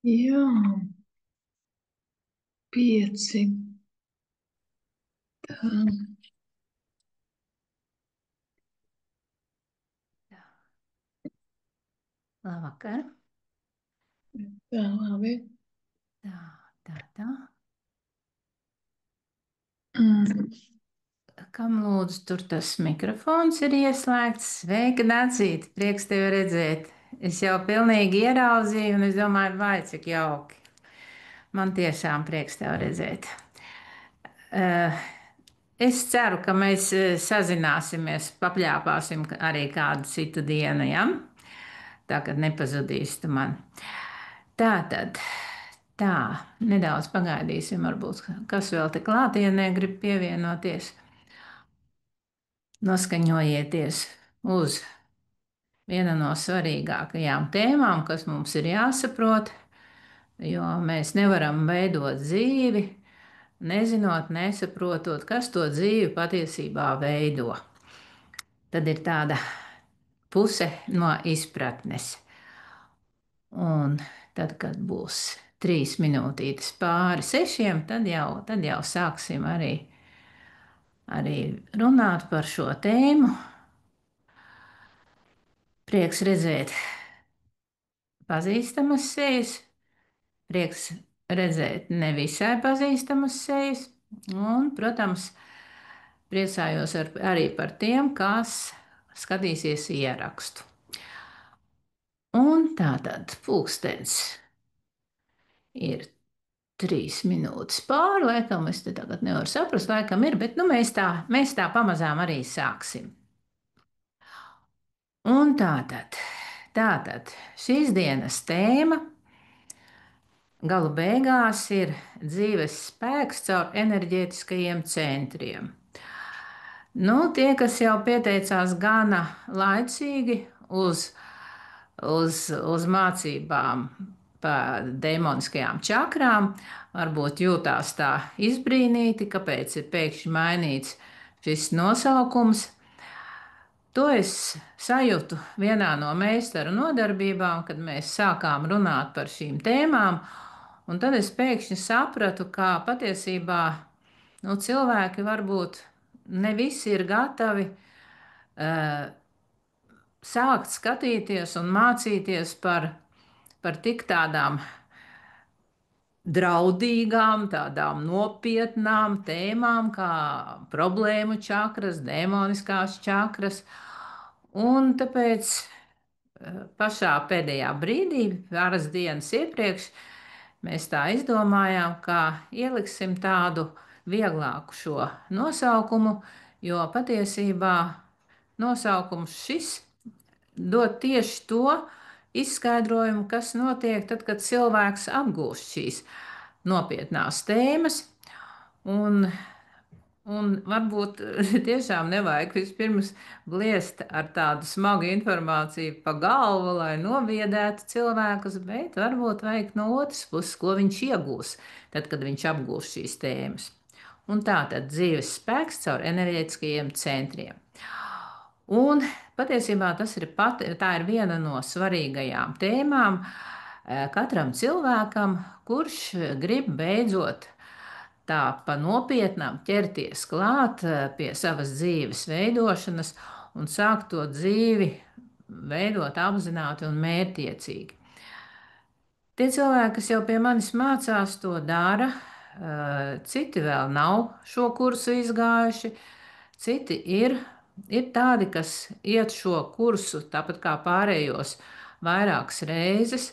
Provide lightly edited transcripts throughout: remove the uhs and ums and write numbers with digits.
Jā, pieci. Tā, Labvakar. tā labi. Tā, tā. Mm. Kam lūdzu tur tas mikrofons ir ieslēgts? Sveika, Dacīt! Prieks tevi redzēt! Es jau pilnīgi ieraudzīju, un es domāju, vai cik jauki. Man tiešām prieks tevi redzēt. Es ceru, ka mēs sazināsimies, papļāpāsim arī kādu citu dienu, ja? Tā, kad nepazudīs tu man. Tā tad. Tā, nedaudz pagaidīsim, varbūt kas vēl te klātienē grib pievienoties. Noskaņojieties uz viena no svarīgākajām tēmām, kas mums ir jāsaprot, jo mēs nevaram veidot dzīvi, nezinot, nesaprotot, kas to dzīvi patiesībā veido. Tad ir tāda puse no izpratnes. Un tad, kad būs 3 minūtītes pāri 6, tad jau sāksim arī runāt par šo tēmu. Prieks redzēt pazīstamas sejas, prieks redzēt nevisai pazīstamas sejas, un, protams, priecājos arī par tiem, kas skatīsies ierakstu. Un tā tad pulkstens ir 3 minūtes pāri, laikam, es te tagad nevaru saprast, laikam ir, bet nu, mēs tā pamazām arī sāksim. Un tātad šīs dienas tēma galu beigās ir dzīves spēks caur enerģētiskajiem centriem. Nu, tie, kas jau pieteicās gana laicīgi uz mācībām par demoniskajām čakrām, varbūt jūtās tā izbrīnīti, kāpēc ir pēkšņi mainīts šis nosaukums. To es sajūtu vienā no meistaru nodarbībām, kad mēs sākām runāt par šīm tēmām, un tad es pēkšņi sapratu, ka patiesībā cilvēki varbūt ne visi ir gatavi sākt skatīties un mācīties par tik tādām draudīgām, tādām nopietnām tēmām kā problēmu čakras, demoniskās čakras. Un tāpēc pašā pēdējā brīdī, pāris dienas iepriekš, mēs tā izdomājām, ka ieliksim tādu vieglāku šo nosaukumu, jo patiesībā nosaukums šis dod tieši to izskaidrojumu, kas notiek tad, kad cilvēks apgūst šīs nopietnās tēmas. Un varbūt tiešām nevajag vispirms bliest ar tādu smagu informāciju pa galvu, lai nobiedētu cilvēkus, bet varbūt vajag no otras puses, ko viņš iegūs, tad, kad viņš apgūs šīs tēmas. Un tā tad dzīves spēks caur enerģētiskajiem centriem. Un patiesībā tā ir viena no svarīgajām tēmām katram cilvēkam, kurš grib beidzot tā pa nopietnām ķerties klāt pie savas dzīves veidošanas un sākt to dzīvi veidot apzināti un mērķiecīgi. Tie cilvēki, kas jau pie manis mācās, to dara. Citi vēl nav šo kursu izgājuši. Citi ir tādi, kas iet šo kursu tāpat kā pārējos vairākas reizes.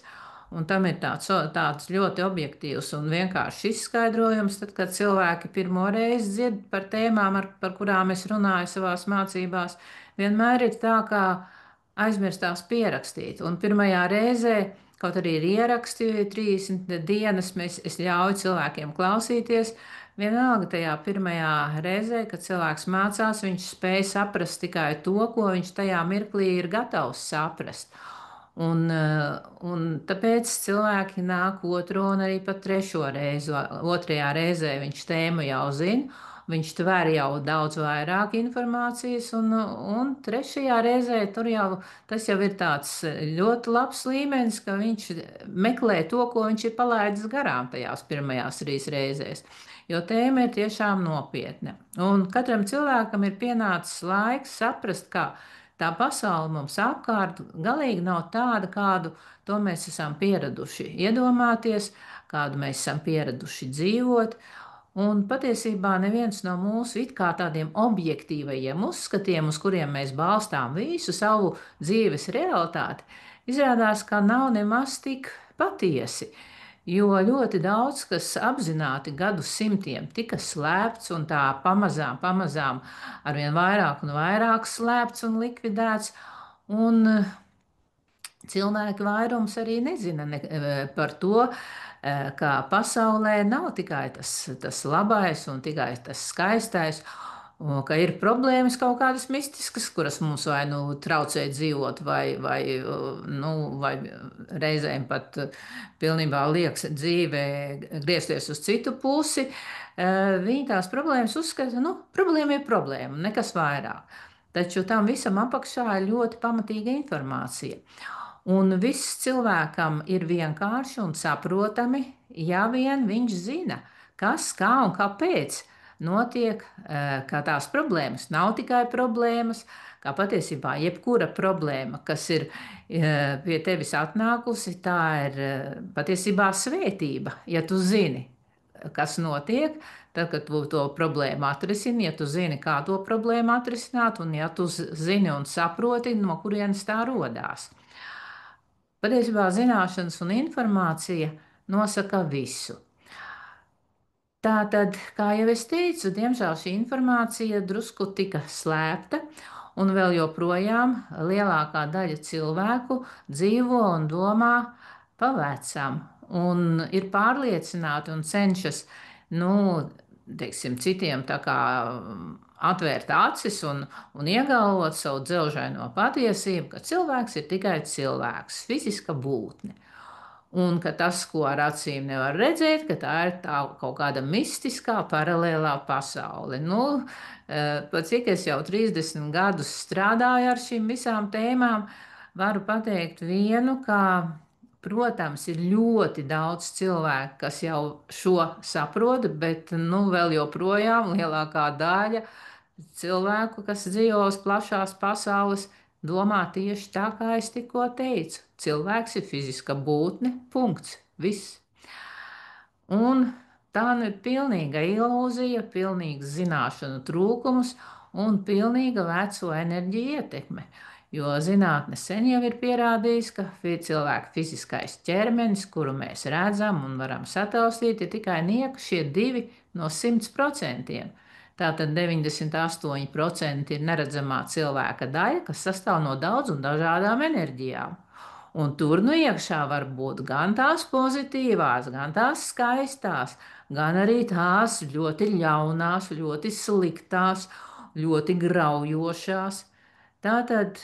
Un tam ir tāds ļoti objektīvs un vienkāršs izskaidrojums. Tad, kad cilvēki pirmo reizi dzird par tēmām, par kurām es runāju savās mācībās, vienmēr ir tā kā aizmirstās pierakstīt. Un pirmajā reizē, kaut arī ir ieraksti 30 dienas, es ļauju cilvēkiem klausīties. Vienalga tajā pirmajā reizē, kad cilvēks mācās, viņš spēj saprast tikai to, ko viņš tajā mirklī ir gatavs saprast. Un tāpēc cilvēki nāk otro un arī pat trešo reizi. Otrajā reizē viņš tēmu jau zina, viņš tver jau daudz vairāk informācijas, un trešajā reizē tur jau tas jau ir tāds ļoti labs līmenis, ka viņš meklē to, ko viņš ir palaidis garām tajās pirmajās 3 reizēs. Jo tēma ir tiešām nopietna. Un katram cilvēkam ir pienācis laiks saprast, ka tā pasaule mums apkārt galīgi nav tāda, kādu to mēs esam pieraduši iedomāties, kādu mēs esam pieraduši dzīvot. Un patiesībā neviens no mūsu it kā tādiem objektīvajiem uzskatiem, uz kuriem mēs balstām visu savu dzīves realitāti, izrādās, ka nav nemaz tik patiesi. Jo ļoti daudz kas apzināti gadu simtiem tika slēpts un tā pamazām, pamazām arvien vairāk un vairāk slēpts un likvidēts. Un cilvēki vairums arī nezina par to, ka pasaulē nav tikai tas labais un tikai tas skaistais, un ka ir problēmas kaut kādas mistiskas, kuras mums vai nu traucē dzīvot, vai reizēm pat pilnībā liekas dzīvē griezties uz citu pusi. Viņi tās problēmas uzskata, nu, problēma ir problēma, nekas vairāk. Taču tam visam apakšā ir ļoti pamatīga informācija. Un viss cilvēkam ir vienkārši un saprotami, ja vien viņš zina, kas, kā un kāpēc notiek, ka tās problēmas nav tikai problēmas, ka patiesībā jebkura problēma, kas ir pie tevis atnākusi, tā ir patiesībā svētība, ja tu zini, kas notiek. Tad, kad tu to problēmu atrisini, ja tu zini, kā to problēmu atrisināt, un ja tu zini un saproti, no kurienes tā rodās. Patiesībā zināšanas un informācija nosaka visu. Tātad, kā jau es teicu, diemžēl šī informācija drusku tika slēpta, un vēl joprojām lielākā daļa cilvēku dzīvo un domā pavecam, un ir pārliecināti un cenšas, nu, teiksim, citiem tā kā atvērt acis un iegalvot savu dzelžaino patiesību, ka cilvēks ir tikai cilvēks, fiziska būtne. Un ka tas, ko ar acīm nevar redzēt, ka tā ir tā kaut kāda mistiskā paralēlā pasaule. Nu, pat cik es jau 30 gadus strādāju ar šīm visām tēmām, varu pateikt vienu, ka, protams, ir ļoti daudz cilvēku, kas jau šo saprot, bet nu, vēl joprojām lielākā daļa cilvēku, kas dzīvo uz plašās pasaules, domā tieši tā, kā es tikko teicu. Cilvēks ir fiziska būtne, punkts, viss. Un tā nu ir pilnīga ilūzija, pilnīgs zināšanu trūkums un pilnīga veco enerģiju ietekme. Jo zinātne sen jau ir pierādījusi, ka cilvēka fiziskais ķermenis, kuru mēs redzam un varam sataustīt, ir tikai nieka šie 2 no 100%. Tātad 98% ir neredzamā cilvēka daļa, kas sastāv no daudz un dažādām enerģijām. Un tur nu iekšā var būt gan tās pozitīvās, gan tās skaistās, gan arī tās ļoti ļaunās, ļoti sliktās, ļoti graujošās. Tātad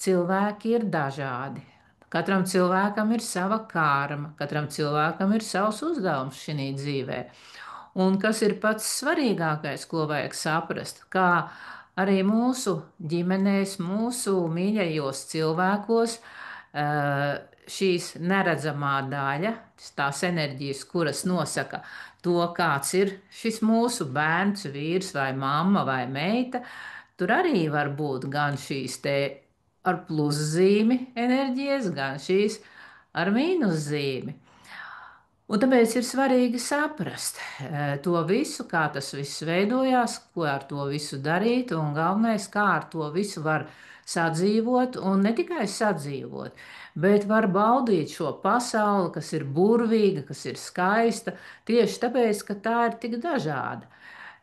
cilvēki ir dažādi. Katram cilvēkam ir sava kārma, katram cilvēkam ir savs uzdevums šī dzīvē. Un kas ir pats svarīgākais, ko vajag saprast, kā arī mūsu ģimenēs, mūsu mīļajos cilvēkos, šīs neredzamā daļa, tās enerģijas, kuras nosaka to, kāds ir šis mūsu bērns, vīrs vai mamma vai meita, tur arī var būt gan šīs te ar pluszīmi enerģijas, gan šīs ar mīnuszīmi. Un tāpēc ir svarīgi saprast to visu, kā tas viss veidojās, ko ar to visu darīt, un galvenais, kā ar to visu var sadzīvot, un ne tikai sadzīvot, bet var baudīt šo pasauli, kas ir burvīga, kas ir skaista, tieši tāpēc, ka tā ir tik dažāda.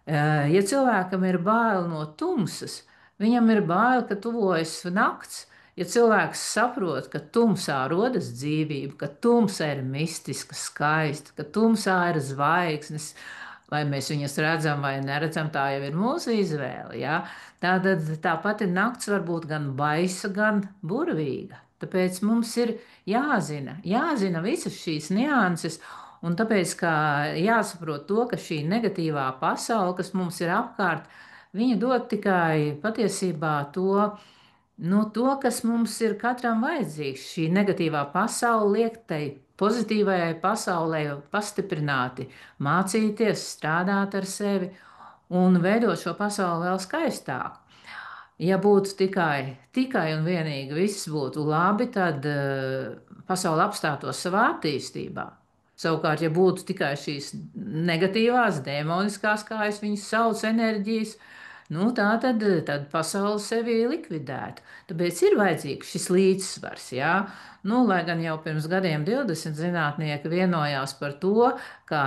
Ja cilvēkam ir bail no tumsas, viņam ir bail, ka tuvojas nakts. Ja cilvēks saprot, ka tumsā rodas dzīvība, ka tumsā ir mistiska, skaista, ka tumsā ir zvaigznes, vai mēs viņas redzam vai neredzam, tā jau ir mūsu izvēle. Ja? Tātad tā pati nakts var būt gan baisa, gan burvīga. Tāpēc mums ir jāzina visas šīs nianses, Un tāpēc, ka jāsaprot to, ka šī negatīvā pasaule, kas mums ir apkārt, viņa dod tikai patiesībā to, nu, to, kas mums ir katram vajadzīgs. Šī negatīvā pasaule liek tai pozitīvajai pasaulē pastiprināti mācīties, strādāt ar sevi un veidot šo pasauli vēl skaistāku. Ja būtu tikai un vienīgi viss būtu labi, tad pasaule apstātos savā attīstībā. Savukārt, ja būtu tikai šīs negatīvās, demoniskās, kā es viņas saucu, enerģijas, nu, tad pasaule sevi likvidētu. Tāpēc ir vajadzīgs šis līdzsvars. Jā? Nu, lai gan jau pirms gadiem 20 zinātnieki vienojās par to, ka,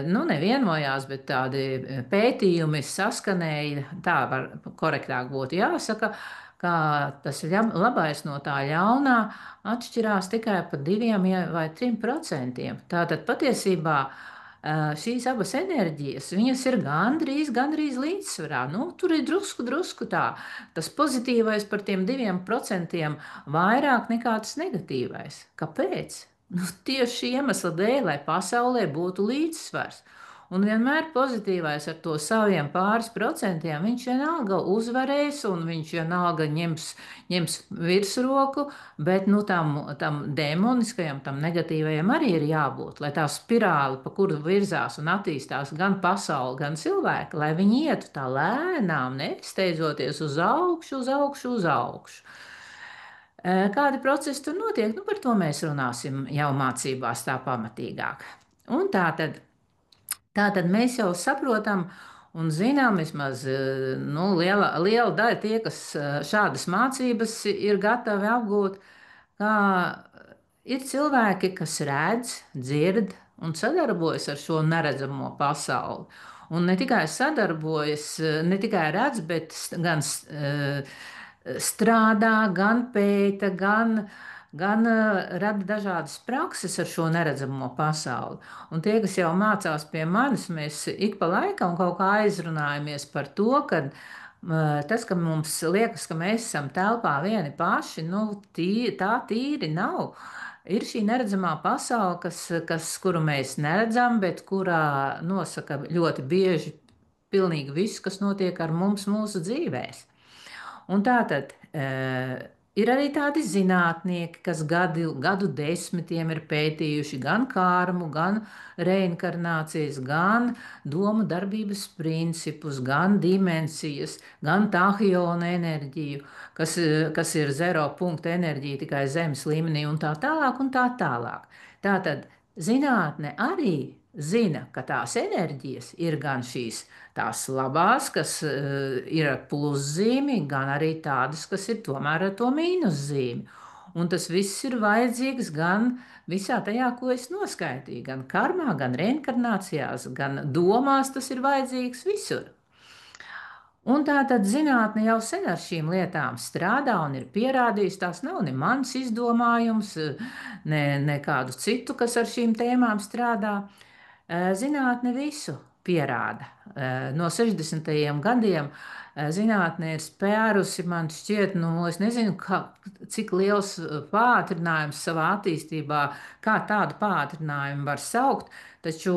nu, nevienojās, bet tādi pētījumi saskanēja, tā var korektāk būtu jāsaka, ka tas labais no tā ļaunā atšķirās tikai par 2 vai 3%. Tātad patiesībā šīs abas enerģijas, viņas ir gandrīz līdzsvarā. Nu, tur ir drusku tā, tas pozitīvais par tiem 2% vairāk nekā tas negatīvais. Kāpēc? Nu, tieši šī iemesla dēļ, lai pasaulē būtu līdzsvars. Un vienmēr pozitīvais ar to saviem pāris procentiem, viņš vienalga uzvarēs un viņš vienalga ņems virsroku, bet nu, tam demoniskajam, tam negatīvajam arī ir jābūt, lai tā spirāli, pa kuru virzās un attīstās gan pasaule, gan cilvēki, lai viņi ietu tā lēnām, nesteidzoties uz augšu, uz augšu, uz augšu. Kādi procesi tur notiek? Nu, par to mēs runāsim jau mācībās tā pamatīgāk. Un tā tad mēs jau saprotam un zinām, vismaz nu, liela daļa tie, kas šādas mācības ir gatavi apgūt, ka ir cilvēki, kas redz, dzird un sadarbojas ar šo neredzamo pasauli. Un ne tikai sadarbojas, ne tikai redz, bet gan strādā, gan pēta, gan rada dažādas prakses ar šo neredzamo pasauli. Un tie, kas jau mācās pie manis, mēs ik pa laikam kaut kā aizrunājamies par to, ka tas, ka mums liekas, ka mēs esam telpā vieni paši, nu, tā tīri nav. Ir šī neredzamā pasaule, kuru mēs neredzam, bet kurā nosaka ļoti bieži pilnīgi viss, kas notiek ar mums mūsu dzīvēm. Un tā tad ir arī tādi zinātnieki, kas gadu desmitiem ir pētījuši gan karmu, gan reinkarnācijas, gan domu darbības principus, gan dimensijas, gan tahiona enerģiju, kas ir zero punkta enerģija tikai zemes līmenī un tā tālāk un tā tālāk. Tātad zinātne arī zina, ka tās enerģijas ir gan šīs tās labās, kas ir ar pluszīmi, gan arī tādas, kas ir tomēr ar to mīnuszīmi. Un tas viss ir vajadzīgs gan visā tajā, ko es noskaitīju, gan karmā, gan reinkarnācijās, gan domās tas ir vajadzīgs visur. Un tā tad zinātne jau sen ar šīm lietām strādā un ir pierādījusi, tās nav ne mans izdomājums, ne kādu citu, kas ar šīm tēmām strādā. Zinātne visu pierāda. No 60. gadiem zinātne ir spērusi, man šķiet, nu, es nezinu, cik liels pātrinājums savā attīstībā, kā tādu pātrinājumu var saukt, taču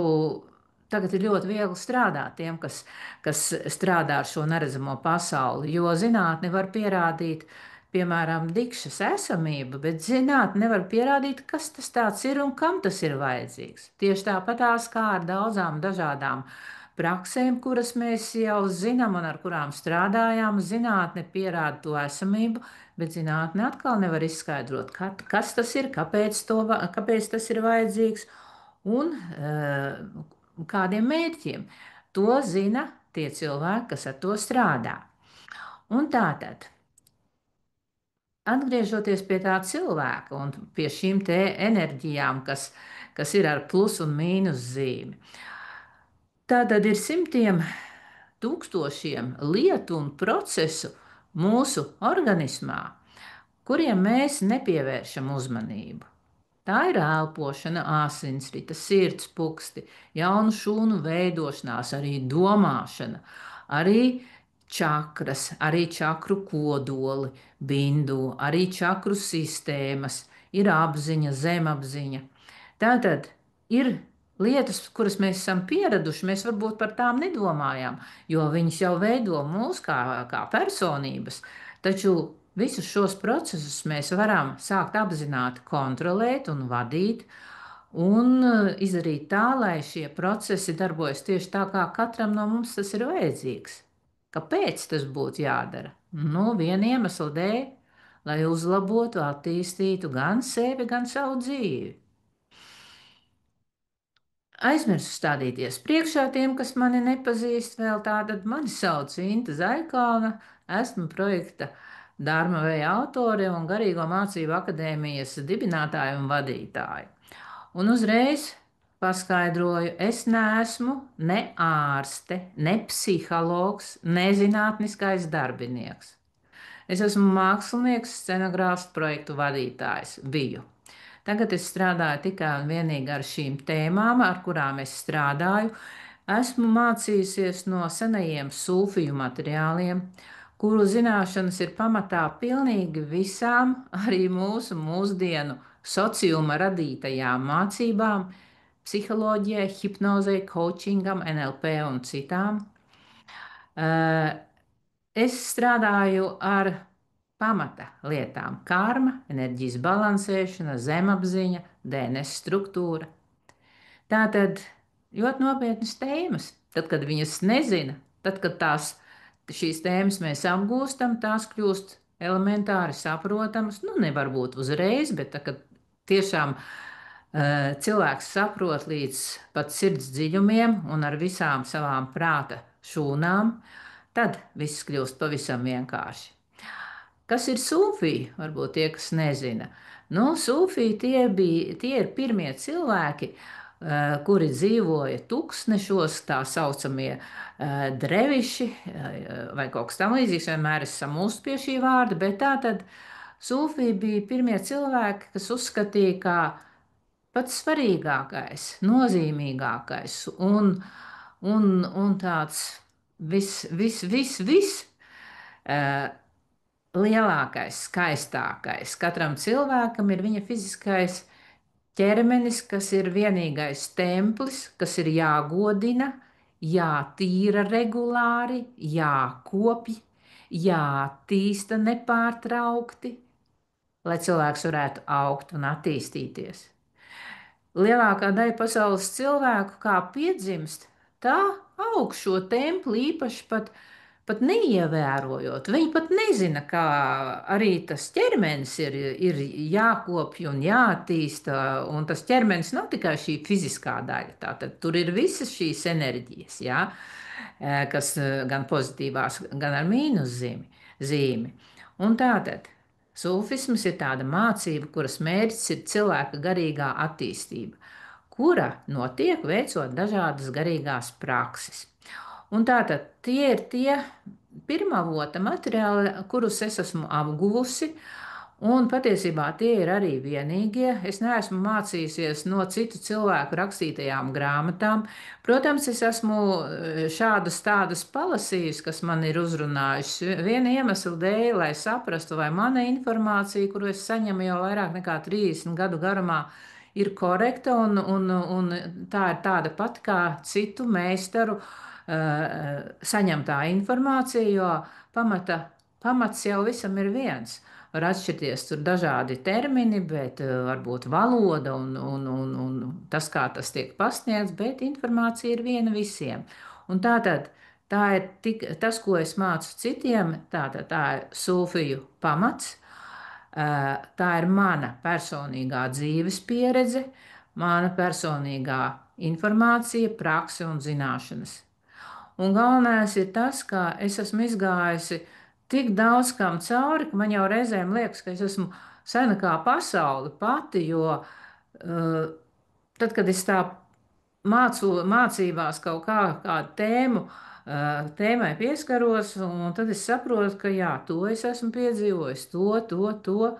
tagad ir ļoti viegli strādāt tiem, kas strādā ar šo neredzamo pasauli, jo zinātne var pierādīt, piemēram, dikšas esamību, bet zinātne nevar pierādīt, kas tas tāds ir un kam tas ir vajadzīgs. Tieši tāpatās kā ar daudzām dažādām praksēm, kuras mēs jau zinām un ar kurām strādājām, zinātne pierāda to esamību, bet zinātne atkal nevar izskaidrot, kas tas ir, kāpēc tas ir vajadzīgs un kādiem mērķiem. To zina tie cilvēki, kas ar to strādā. Un tātad, atgriežoties pie tā cilvēka un pie šīm te enerģijām, kas ir ar plus un mīnus zīmi, tātad ir simtiem tūkstošiem lietu un procesu mūsu organismā, kuriem mēs nepievēršam uzmanību. Tā ir elpošana, asinsrite, sirdspūksti, jaunu šūnu veidošanās, arī domāšana, arī čakras, arī čakru kodoli, bindu, arī čakru sistēmas, ir apziņa, zemapziņa. Tātad ir lietas, kuras mēs esam pieraduši, mēs varbūt par tām nedomājam, jo viņas jau veido mūs kā personības. Taču visus šos procesus mēs varam sākt apzināti kontrolēt un vadīt, un izdarīt tā, lai šie procesi darbojas tieši tā, kā katram no mums tas ir vajadzīgs. Kāpēc tas būtu jādara? Nu, viena iemesla dēļ, lai uzlabotu, attīstītu gan sevi, gan savu dzīvi. Aizmirsu stādīties priekšā tiem, kas mani nepazīst. Vēl tātad mani sauc Inta Zaļkalna. Esmu projekta Dārma Vēja autore un Garīgo mācību akadēmijas dibinātāja un vadītāja. Un uzreiz paskaidroju, es neesmu ne ārste, ne psihologs, ne zinātniskais darbinieks. Es esmu mākslinieks, scenogrāfs, projektu vadītājs. Biju. Tagad es strādāju tikai un vienīgi ar šīm tēmām, ar kurām es strādāju. Esmu mācījusies no senajiem sūfiju materiāliem, kuru zināšanas ir pamatā pilnīgi visām, arī mūsu mūsdienu sociuma radītajām mācībām, psiholoģijai, hipnozei, coachingam, NLP un citām. Uh, Es strādāju ar pamata lietām - karma, enerģijas balansēšana, zemapziņa, DNS struktūra. Tātad ļoti nopietnas tēmas. Tad, kad viņas nezina, tad, kad šīs tēmas mēs apgūstam, tās kļūst elementāri saprotamas. Nu, nevar būt uzreiz, bet tad, kad tiešām cilvēks saprot līdz pat sirds dziļumiem un ar visām savām prāta šūnām, tad viss kļūst pavisam vienkārši. Kas ir sūfija? Varbūt tie, kas nezina. Nu, sūfija tie ir pirmie cilvēki, kuri dzīvoja tūkstnešos, tā saucamie dreviši vai kaut kas tamlīdzīgs. Vienmēr esam mūst pie šī vārda, bet tā tad sūfija bija pirmie cilvēki, kas uzskatīja, ka pats svarīgākais, nozīmīgākais un tāds viss lielākais, skaistākais katram cilvēkam ir viņa fiziskais ķermenis, kas ir vienīgais templis, kas ir jāgodina, jātīra regulāri, jākopj, jātīsta nepārtraukti, lai cilvēks varētu augt un attīstīties. Lielākā daļa pasaules cilvēku, kā piedzimst, tā aug šo templi īpaši pat neievērojot. Viņi pat nezina, kā arī tas ķermenis ir jākopj un jāattīsta. Un tas ķermenis nav tikai šī fiziskā daļa. Tātad tur ir visas šīs enerģijas, jā, kas gan pozitīvās, gan ar zīmi. Un tātad sufisms ir tāda mācība, kuras mērķis ir cilvēka garīgā attīstība, kura notiek veicot dažādas garīgās prakses. Un tātad tie ir tie pirmavota materiāli, kurus es esmu apguvusi, un patiesībā tie ir arī vienīgie. Es neesmu mācījusies no citu cilvēku rakstītajām grāmatām. Protams, es esmu šādas tādas palasījusi, kas man ir uzrunājusi. Viena iemesla dēļ, lai saprastu, vai mana informācija, kuru es saņemu jau vairāk nekā 30 gadu garumā, ir korekta un tā ir tāda pati kā citu meistaru saņemtā informācija, jo pamats jau visam ir viens. Var atšķirties tur dažādi termini, bet varbūt valoda un tas, kā tas tiek pasniegts, bet informācija ir viena visiem. Un tātad tā ir tas, ko es mācu citiem, tā ir sūfiju pamats, tā ir mana personīgā dzīves pieredze, mana personīgā informācija, prakse un zināšanas. Un galvenais ir tas, ka es esmu izgājusi tik daudz kam cauri, ka man jau reizēm liekas, ka es esmu sena kā pasaule pati, jo tad, kad es tā mācībās kaut kādu tēmai pieskaros, un tad es saprotu, ka jā, to es esmu piedzīvojis, to.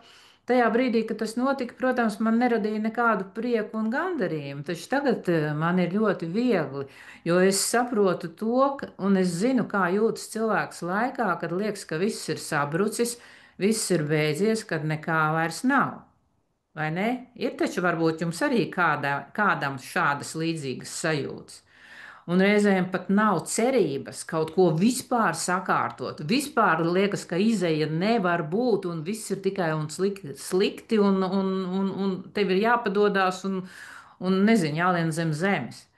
Tajā brīdī, kad tas notika, protams, man neradīja nekādu prieku un gandarījumu, taču tagad man ir ļoti viegli, jo es saprotu to, un es zinu, kā jūtas cilvēks laikā, kad liekas, ka viss ir sabrucis, viss ir beidzies, kad nekā vairs nav. vai ne? Ir taču varbūt jums arī kādam šādas līdzīgas sajūtas. Un reizēm pat nav cerības kaut ko vispār sakārtot. Vispār liekas, ka izeja nevar būt, un viss ir tikai un slikti, un tev ir jāpadodas, un nezinu, jālien zem zemes.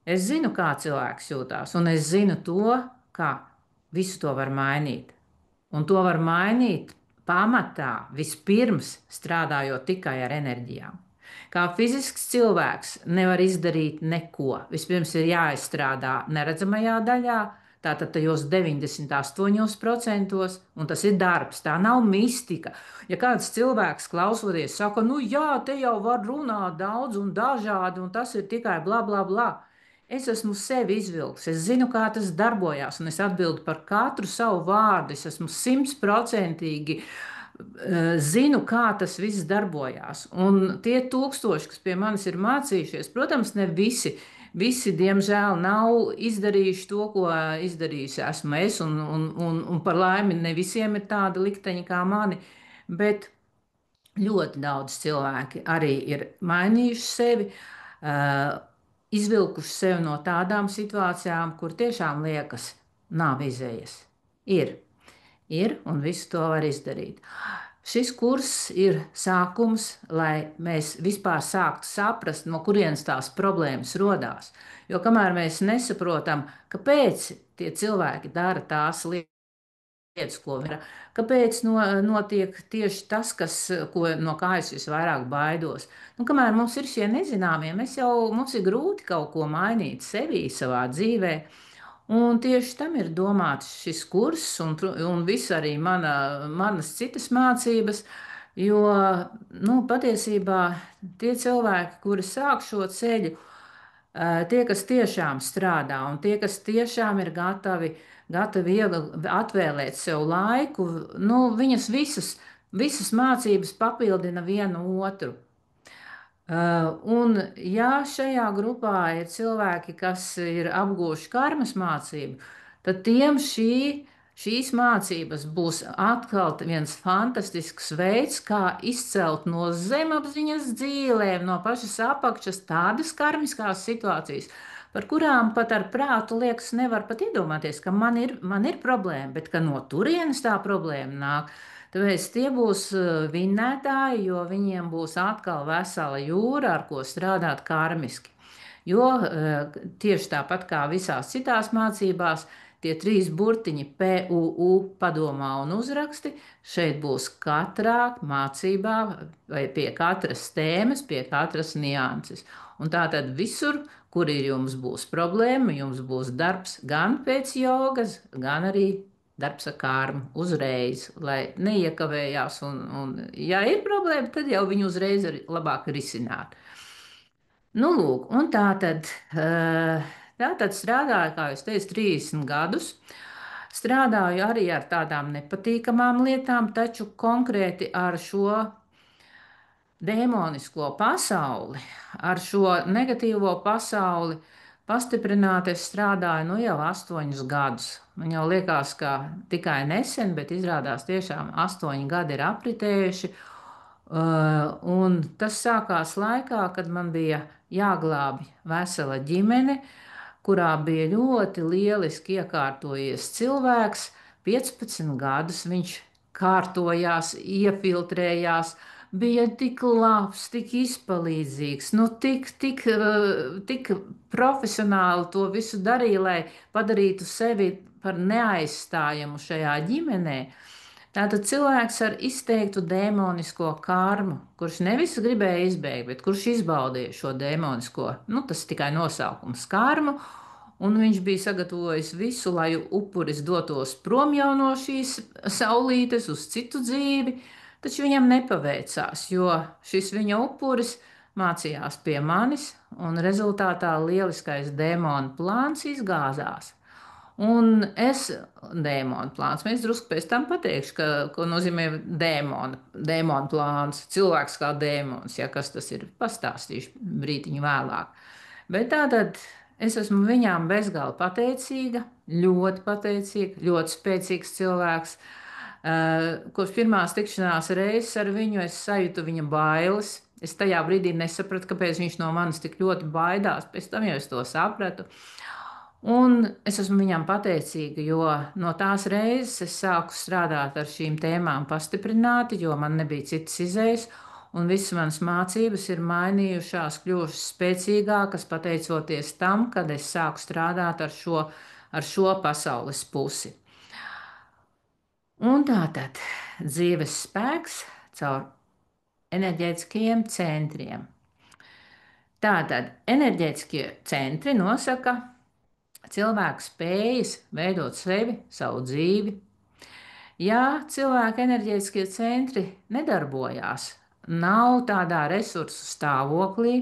Es zinu, kā cilvēks jūtās, un es zinu to, kā visu to var mainīt. Un to var mainīt pamatā vispirms strādājot tikai ar enerģijām. Kā fizisks cilvēks nevar izdarīt neko. Vispirms ir jāizstrādā neredzamajā daļā, tātad tajos 98%, un tas ir darbs, tā nav mistika. Ja kāds cilvēks klausoties saka, nu jā, te jau var runāt daudz un dažādi, un tas ir tikai bla bla bla. Es esmu sevi izvilcis, es zinu, kā tas darbojas, un es atbildu par katru savu vārdu. Es esmu simtprocentīgi zinu, kā tas viss darbojas. Un tie tūkstoši, kas pie manis ir mācījušies, protams, ne visi. Visi, diemžēl, nav izdarījuši to, ko izdarījusi esmu es, un par laimi ne visiem ir tāda likteņa kā mani. Bet ļoti daudz cilvēki arī ir mainījuši sevi, izvilkuši sevi no tādām situācijām, kur tiešām liekas, nav izējas. Ir, un visu to var izdarīt. Šis kurs ir sākums, lai mēs vispār sāktu saprast, no kurienes tās problēmas rodās. Jo kamēr mēs nesaprotam, kāpēc tie cilvēki dara tās lietas, ko viņi dara, kāpēc notiek tieši tas, no kā es visvairāk baidos. Nu, kamēr mums ir šie nezināmie, mums ir grūti kaut ko mainīt sevī, savā dzīvē. Un tieši tam ir domāts šis kurs un viss arī manas citas mācības, jo patiesībā tie cilvēki, kuri sāk šo ceļu, tie, kas tiešām strādā un tie, kas tiešām ir gatavi atvēlēt sev laiku, viņas visas mācības papildina vienu otru. Un, ja šajā grupā ir cilvēki, kas ir apguvuši karmas mācību, tad tiem šīs mācības būs atkal viens fantastisks veids, kā izcelt no zemapziņas dzīvēm, no pašas apakšas tādas karmiskās situācijas, par kurām pat ar prātu liekas, nevar pat iedomāties, ka man ir problēma, bet ka no turienes tā problēma nāk. Tāpēc tie būs vinnētāji, jo viņiem būs atkal vesela jūra, ar ko strādāt karmiski. Jo tieši tāpat kā visās citās mācībās, tie trīs burtiņi PUU, padomā un uzraksti, šeit būs katrā mācībā, vai pie katras tēmas, pie katras nianses. Un tā tad visur, kur ir jums būs problēma, jums būs darbs gan pēc jogas, gan arī darbs ar kārmu uzreiz, lai neiekavējās. Ja ir problēma, tad jau viņu uzreiz ir labāk risināt. Nu, lūk, un tā tad strādāju, kā jau teicu, 30 gadus. Strādāju arī ar tādām nepatīkamām lietām, taču konkrēti ar šo dēmonisko pasauli, ar šo negatīvo pasauli pastiprināti es strādāju jau 8 gadus. Man jau liekas, ka tikai nesen, bet izrādās tiešām 8 gadi ir apritējuši. Un tas sākās laikā, kad man bija jāglābj vesela ģimene, kurā bija ļoti lieliski iekārtojies cilvēks. 15 gadus viņš kārtojās, iefiltrējās, bija tik labs, tik izpalīdzīgs, tik profesionāli to visu darīja, lai padarītu sevi par neaizstājamu šajā ģimenē. Tātad cilvēks ar izteiktu dēmonisko karmu, kurš nevis gribēja izbēgt, bet kurš izbaudīja šo dēmonisko, tas tikai nosaukums karmu, un viņš bija sagatavojis visu, lai upuris dotos prom jau no šīs saulītes uz citu dzīvi, taču viņam nepaveicās, jo šis viņa upuris mācījās pie manis, un rezultātā lieliskais dēmona plāns izgāzās. Un dēmona plāns, mēs drusku pēc tam pateikšu, ko nozīmē dēmona plāns, cilvēks kā dēmons, ja kas tas ir, pastāstīšu brītiņu vēlāk. Bet tātad es esmu viņām bezgalīgi pateicīga, ļoti spēcīgs cilvēks. Kopš pirmās tikšanās reizes ar viņu es sajūtu viņa bailes. Es tajā brīdī nesapratu, kāpēc viņš no manis tik ļoti baidās. Pēc tam jau es to sapratu. Un es esmu viņam pateicīga, jo no tās reizes es sāku strādāt ar šīm tēmām pastiprināti, jo man nebija citas izējas. Un visas manas mācības ir mainījušās, kļuvušas spēcīgākas, pateicoties tam, kad es sāku strādāt ar šo pasaules pusi. Un tā tad dzīves spēks caur enerģētiskajiem centriem. Tātad enerģētiskie centri nosaka cilvēku spējas veidot sevi, savu dzīvi. Ja cilvēka enerģētiskie centri nedarbojās, nav tādā resursu stāvoklī,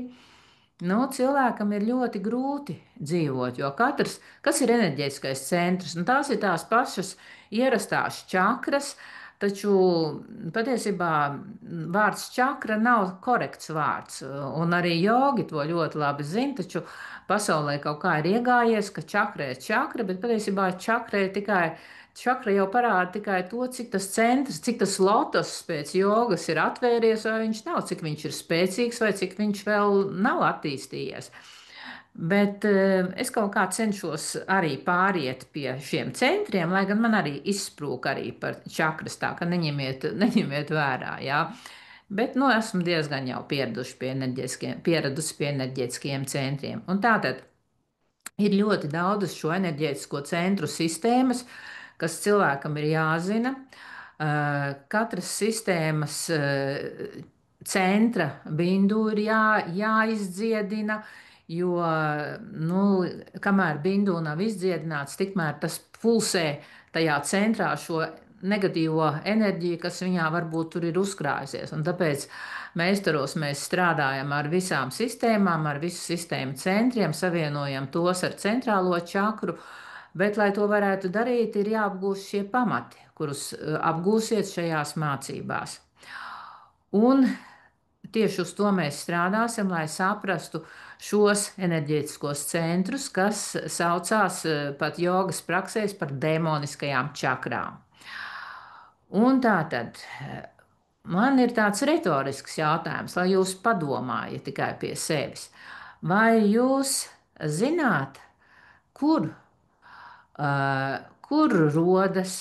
cilvēkam ir ļoti grūti dzīvot, jo kas ir enerģētiskais centrs? Tās ir tās pašas ierastās čakras, taču patiesībā vārds čakra nav korekts vārds, un arī jogi to ļoti labi zina, taču pasaulē kaut kā ir iegājies, ka čakra ir čakra, bet patiesībā čakra jau parāda tikai to, cik tas centrs, cik tas lotus pēc jogas ir atvēries, vai viņš nav, cik viņš ir spēcīgs, vai cik viņš vēl nav attīstījies. Bet es kaut kā cenšos arī pāriet pie šiem centriem, lai gan man arī izsprūk arī par čakras, tā ka neņemiet vērā, jā. Bet, esmu diezgan jau pieradusi pie enerģētiskiem centriem. Un tātad ir ļoti daudz šo enerģētisko centru sistēmas, kas cilvēkam ir jāzina. Katras sistēmas centra bindu ir jāizdziedina, jo, kamēr bindu nav izdziedināts, tikmēr tas pulsē tajā centrā šo negatīvo enerģiju, kas viņā varbūt tur ir uzkrājusies. Un tāpēc meistaros mēs strādājam ar visām sistēmām, ar visu sistēmu centriem, savienojam tos ar centrālo čakru, bet, lai to varētu darīt, ir jāapgūst šie pamati, kurus apgūsiet šajās mācībās. Un tieši uz to mēs strādāsim, lai saprastu šos enerģētiskos centrus, kas saucās pat jogas praksēs par demoniskajām čakrām. Un tā tad man ir tāds retorisks jautājums, lai jūs padomājat tikai pie sevis. Vai jūs zināt, kur rodas,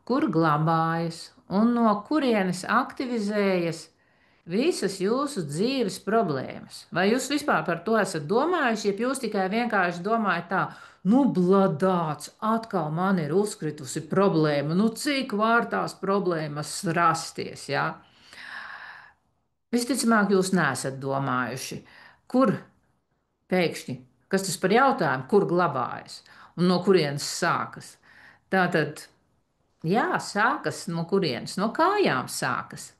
kur glabājas un no kurienes aktivizējas visas jūsu dzīves problēmas? Vai jūs vispār par to esat domājuši, ja jūs tikai vienkārši domājat tā, bladāts, atkal man ir uzkritusi problēma, cik var tās problēmas rasties, jā? Visticamāk, jūs neesat domājuši, kur pēkšņi, kas tas par jautājumu, kur glabājas un no kurienes sākas. Tātad, jā, sākas no kurienes, no kājām sākas.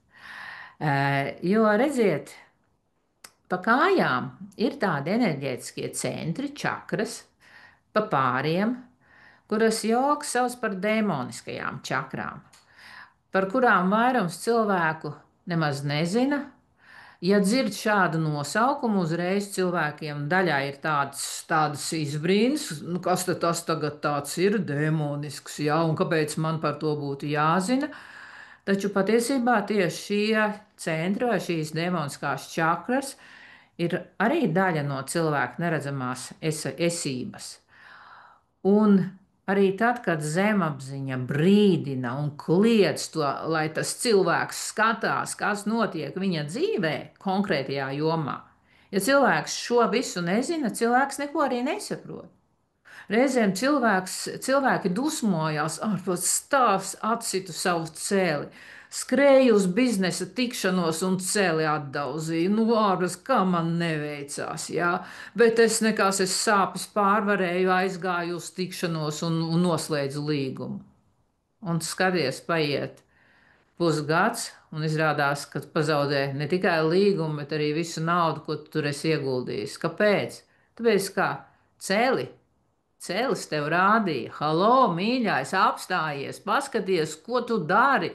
Jo, redziet, pa kājām ir tādi enerģētiskie centri, čakras, pa pāriem, kuras joks sauc par demoniskajām čakrām, par kurām vairums cilvēku nemaz nezina. Ja dzird šādu nosaukumu, uzreiz cilvēkiem daļai ir tādas izbrīnas, kas tas tagad tāds ir demonisks, jā, un kāpēc man par to būtu jāzina. Taču patiesībā tieši šie centri vai šīs demoniskās čakras ir arī daļa no cilvēka neredzamās esības. Un arī tad, kad zemapziņa brīdina un kliedz to, lai tas cilvēks skatās, kas notiek viņa dzīvē, konkrētajā jomā. Ja cilvēks šo visu nezina, cilvēks neko arī nesaprot. Reizēm cilvēki dusmojās, ārpus stāvs atsitu savu cēli. Skrēju uz biznesa tikšanos un cēli atdauzīju. Ārpus kā man neveicās, jā. Bet es sāpes pārvarēju, aizgāju uz tikšanos un noslēdzu līgumu. Un skaties, paiet pusgads, un izrādās, ka pazaudē ne tikai līgumu, bet arī visu naudu, ko tu tur esi ieguldījis. Kāpēc? Tāpēc kā Cēlis tev rādīja, halo, mīļais, apstājies, paskaties, ko tu dari.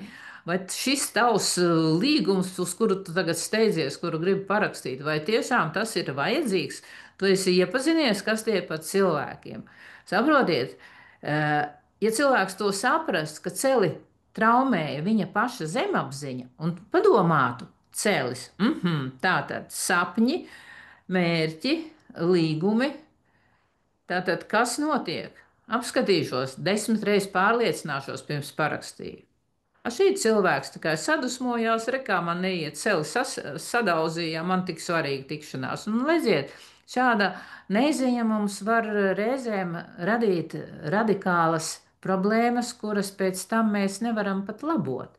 Vai šis tavs līgums, uz kuru tu tagad steidzies, kuru gribi parakstīt, vai tiešām tas ir vajadzīgs? Tu esi iepazinies, kas tie par cilvēkiem. Saprotiet, ja cilvēks to saprast, ka traumēja viņa paša zemapziņa un padomātu, celis, tātad sapņi, mērķi, līgumi, tātad kas notiek? Apskatīšos, 10 reizes pārliecināšos pirms parakstīju. Šī cilvēks tikai sadusmojās, rekā man neiet celi sadauzīja, man tik svarīga tikšanās. Un, redziet, šāda neziņa mums var reizēm radīt radikālas problēmas, kuras pēc tam mēs nevaram pat labot.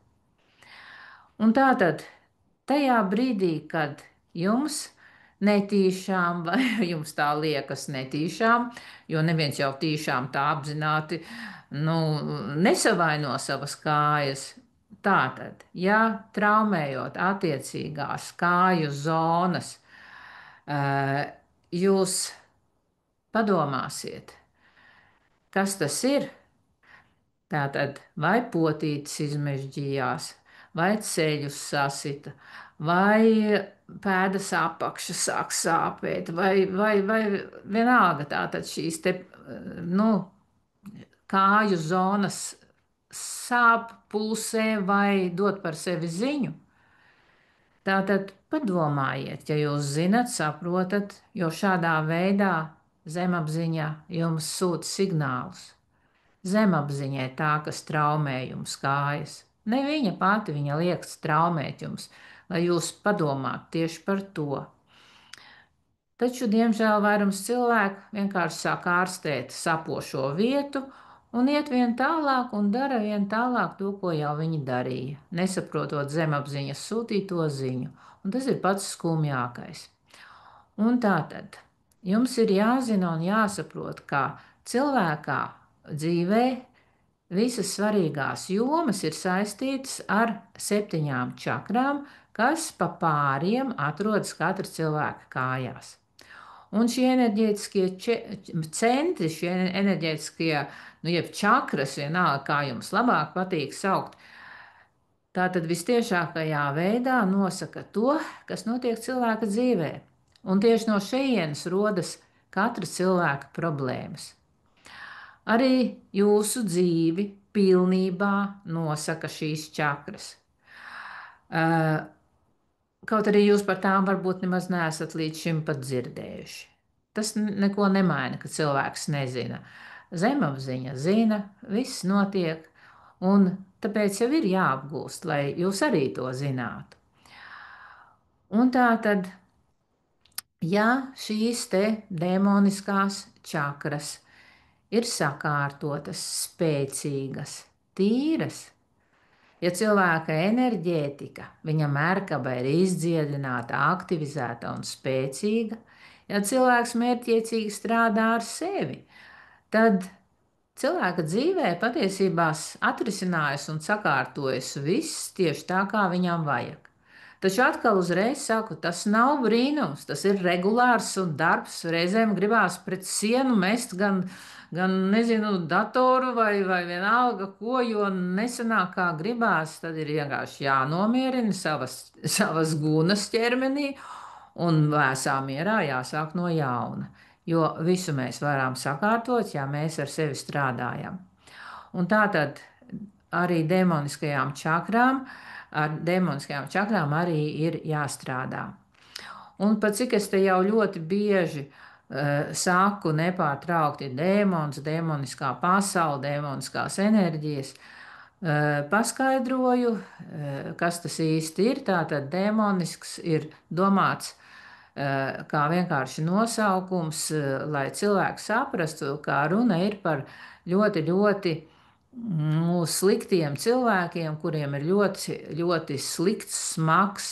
Un tātad tajā brīdī, kad jums netīšām, vai jums tā liekas netīšām, jo neviens jau tīšām tā apzināti nesavaino savas kājas. Tātad, ja traumējot attiecīgās kāju zonas, jūs padomāsiet, kas tas ir. Tātad, vai potītis izmežģījās, vai ceļus sasita, vai pēdas apakša sāk sāpēt, vai vienalga tātad šīs te, kāju zonas sāp, pulsē vai dod par sevi ziņu. Tātad padomājiet, ja jūs zinat, saprotat, jo šādā veidā zemapziņa jums sūta signālus. Zemapziņai tā, kas traumē jums kājas. Ne viņa pati, viņa liekas traumēt jums, lai jūs padomātu tieši par to. Taču, diemžēl, vairums cilvēku vienkārši sāk ārstēt sapošo vietu un iet vien tālāk un dara vien tālāk to, ko jau viņi darīja, nesaprotot zemapziņas sūtīto ziņu. Un tas ir pats skumjākais. Un tātad jums ir jāzina un jāsaprot, ka cilvēkā dzīvē visas svarīgās jomas ir saistītas ar 7 čakrām, kas pa pāriem atrodas katra cilvēka kājās. Un šie enerģētiskie centri, šie enerģētiskie, jeb čakras, vienalga, kā jums labāk patīk saukt, tātad vistiešākajā veidā nosaka to, kas notiek cilvēka dzīvē. Un tieši no šejienes rodas katra cilvēka problēmas. Arī jūsu dzīvi pilnībā nosaka šīs čakras. Kaut arī jūs par tām varbūt nemaz neesat līdz šim pat dzirdējuši. Tas neko nemaina, ka cilvēks nezina. Zemapziņa zina, viss notiek, un tāpēc jau ir jāapgūst, lai jūs arī to zinātu. Un tā tad, ja šīs te demoniskās čakras ir sakārtotas, spēcīgas, tīras, ja cilvēka enerģētika, viņa merkaba ir izdziedināta, aktivizēta un spēcīga, ja cilvēks mērķiecīgi strādā ar sevi, tad cilvēka dzīvē patiesībā atrisinājas un sakārtojas viss tieši tā, kā viņam vajag. Taču atkal uzreiz saku, tas nav brīnums, tas ir regulārs un darbs. Reizēm gribās pret sienu mest gan nezinu, datoru vai vienalga ko, jo nesanāk kā gribās. Tad ir vienkārši jānomierina savas gunas ķermenī un vēsā mierā jāsāk no jauna. Jo visu mēs varam sakārtot, ja mēs ar sevi strādājam. Un tā tad arī demoniskajām čakrām. Ar demoniskajām čakrām arī ir jāstrādā. Un pat cik es te jau ļoti bieži saku nepārtraukti dēmons, demoniskā pasaule, demoniskās enerģijas, paskaidroju, kas tas īsti ir. Tātad demonisks ir domāts kā vienkārši nosaukums, lai cilvēks saprastu, kā runa ir par ļoti, ļoti sliktiem cilvēkiem, kuriem ir ļoti, ļoti slikts, smags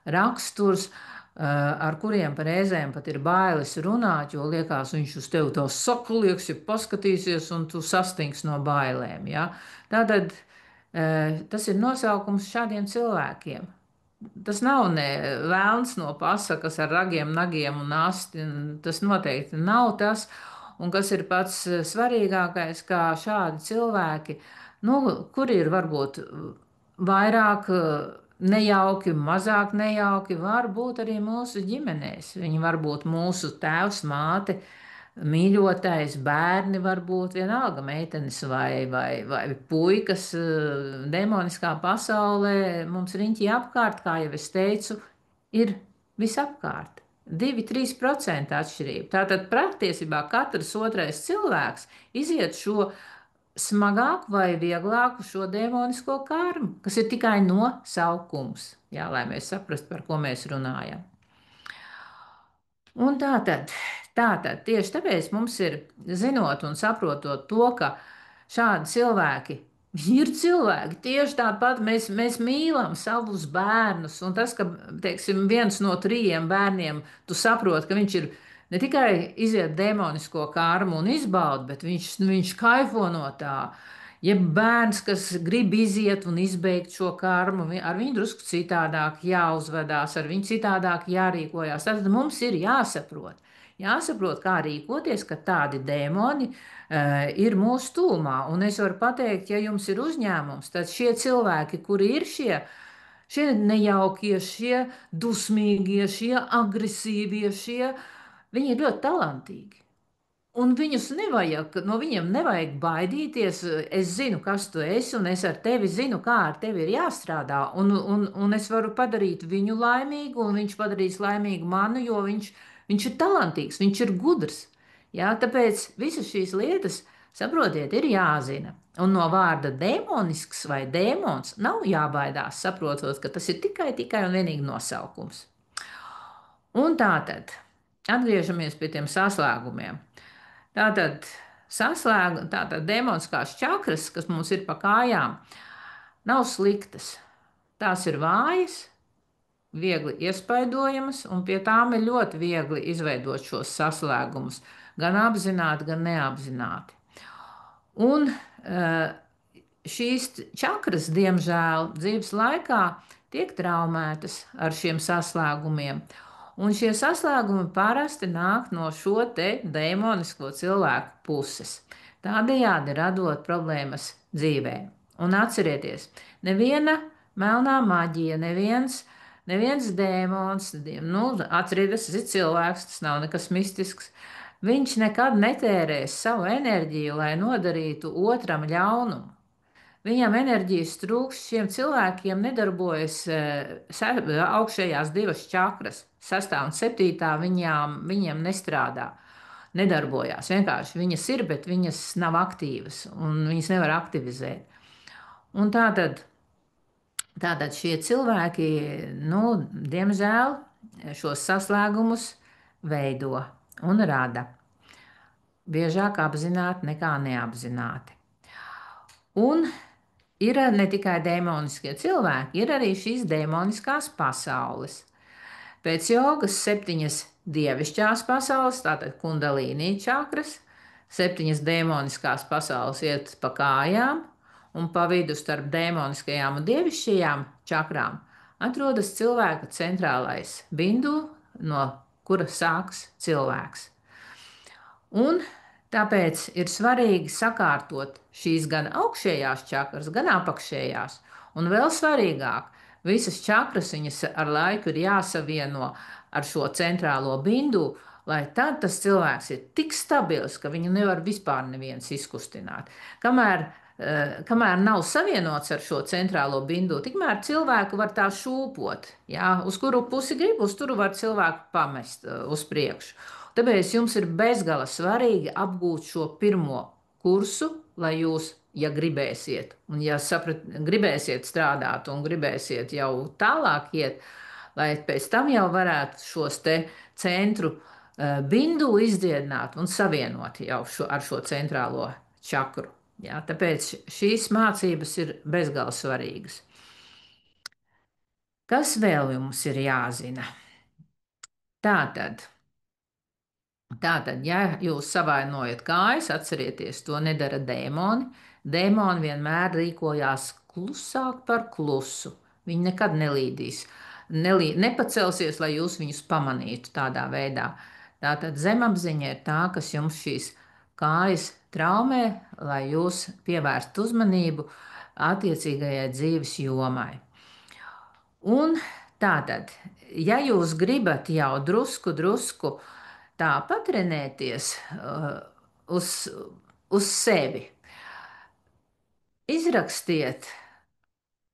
raksturs, ar kuriem reizēm pat ir bailes runāt, jo liekas, viņš uz tevi tā saklieks, ja paskatīsies, un tu sastings no bailēm. Ja? Tātad tas ir nosaukums šādiem cilvēkiem. Tas nav ne vēlns no pasakas ar ragiem, nagiem un asti. Tas noteikti nav tas. Un kas ir pats svarīgākais, kā šādi cilvēki, kuri ir varbūt vairāk nejauki, mazāk nejauki, var būt arī mūsu ģimenēs. Viņi var būt mūsu tēvs, māte, mīļotais, bērni varbūt vienalga, meitenes vai puikas, demoniskā pasaulē mums riņķī apkārt, kā jau es teicu, ir visapkārt. 2–3% atšķirība. Tātad patiesībā katrs otrais cilvēks iziet šo smagāku vai vieglāku šo demonisko karmu, kas ir tikai nosaukums, jā, lai mēs saprastu, par ko mēs runājam. Un tātad tieši tāpēc mums ir, zinot un saprotot to, ka šādi cilvēki ir cilvēki, tieši tāpat mēs mīlam savus bērnus. Un tas, ka, teiksim, viens no 3 bērniem, tu saproti, ka viņš ir ne tikai iziet demonisko karmu un izbauda, bet viņš kaifo no tā. Ja bērns, kas grib iziet un izbeigt šo karmu, ar viņu drusku citādāk jāuzvedās, ar viņu citādāk jārīkojās. Tad mums ir jāsaprot, kā rīkoties, ka tādi dēmoni ir mūsu tūmā. Un es varu pateikt, ja jums ir uzņēmums, tad šie cilvēki, kuri ir šie nejaukie, šie dusmīgie, šie agresīvie, viņi ir ļoti talantīgi. Un viņus nevajag, no viņiem nevajag baidīties. Es zinu, kas tu esi, un es ar tevi zinu, kā ar tevi ir jāstrādā. Un es varu padarīt viņu laimīgu, un viņš padarīs laimīgu mani, jo viņš ir talantīgs, viņš ir gudrs. Jā, tāpēc visas šīs lietas, saprotiet, ir jāzina. Un no vārda demonisks vai dēmons nav jābaidās, saprotot, ka tas ir tikai un vienīgi nosaukums. Un atgriežamies pie tiem saslēgumiem. Tātad demoniskās čakras, kas mums ir pa kājām, nav sliktas. Tās ir vājas, viegli iespaidojamas, un pie tām ir ļoti viegli izveidot šos saslēgumus, gan apzināti, gan neapzināti. Un šīs čakras, diemžēl, dzīves laikā tiek traumētas ar šiem saslēgumiem. Un šie saslēgumi parasti nāk no šo te demonisko cilvēku puses. Tādējādi radot problēmas dzīvē. Un atcerieties, neviena melnā maģija, neviens dēmons, atcerieties, tas ir cilvēks, tas nav nekas mistisks. Viņš nekad netērēs savu enerģiju, lai nodarītu otram ļaunumu. Viņam enerģijas trūkst, šiem cilvēkiem nedarbojas augšējās 2 čakras, 6. un 7. viņiem nestrādā, nedarbojās. Vienkārši viņas ir, bet viņas nav aktīvas un viņas nevar aktivizēt. Un tātad šie cilvēki, diemžēl, šos saslēgumus veido un rada. Biežāk apzināti nekā neapzināti. Un ir ne tikai demoniskie cilvēki, ir arī šīs demoniskās pasaules. Pēc jogas 7 dievišķās pasaules, tātad kundalīnī čakras, 7 demoniskās pasaules iet pa kājām, un pa vidu starp demoniskajām un dievišķajām čakrām atrodas cilvēka centrālais bindu, no kura sākas cilvēks. Un tāpēc ir svarīgi sakārtot šīs gan augšējās čakras, gan apakšējās. Un vēl svarīgāk, visas čakras viņas ar laiku ir jāsavieno ar šo centrālo bindu, lai tad tas cilvēks ir tik stabils, ka viņu nevar vispār neviens izkustināt. Kamēr nav savienots ar šo centrālo bindu, tikmēr cilvēku var tā šūpot. Jā, uz kuru pusi grib, uz turu var cilvēku pamest uz priekšu. Tāpēc jums ir bezgala svarīgi apgūt šo pirmo kursu, lai jūs, ja gribēsiet, un ja gribēsiet strādāt un gribēsiet jau tālāk iet, lai pēc tam jau varētu šos te centru bindu izdziedināt un savienot jau ar šo centrālo čakru. Ja, tāpēc šīs mācības ir bezgala svarīgas. Kas vēl jums ir jāzina? Tātad, ja jūs savainojat kājas, atcerieties, to nedara dēmoni. Dēmoni vienmēr rīkojās klusāk par klusu. Viņi nekad nelīdīs, nepacelsies, lai jūs viņus pamanītu tādā veidā. Tātad zemapziņa ir tā, kas jums šīs kājas traumē, lai jūs pievērstu uzmanību attiecīgajai dzīves jomai. Un tātad, ja jūs gribat jau drusku tā patrenēties uz, uz sevi. Izrakstiet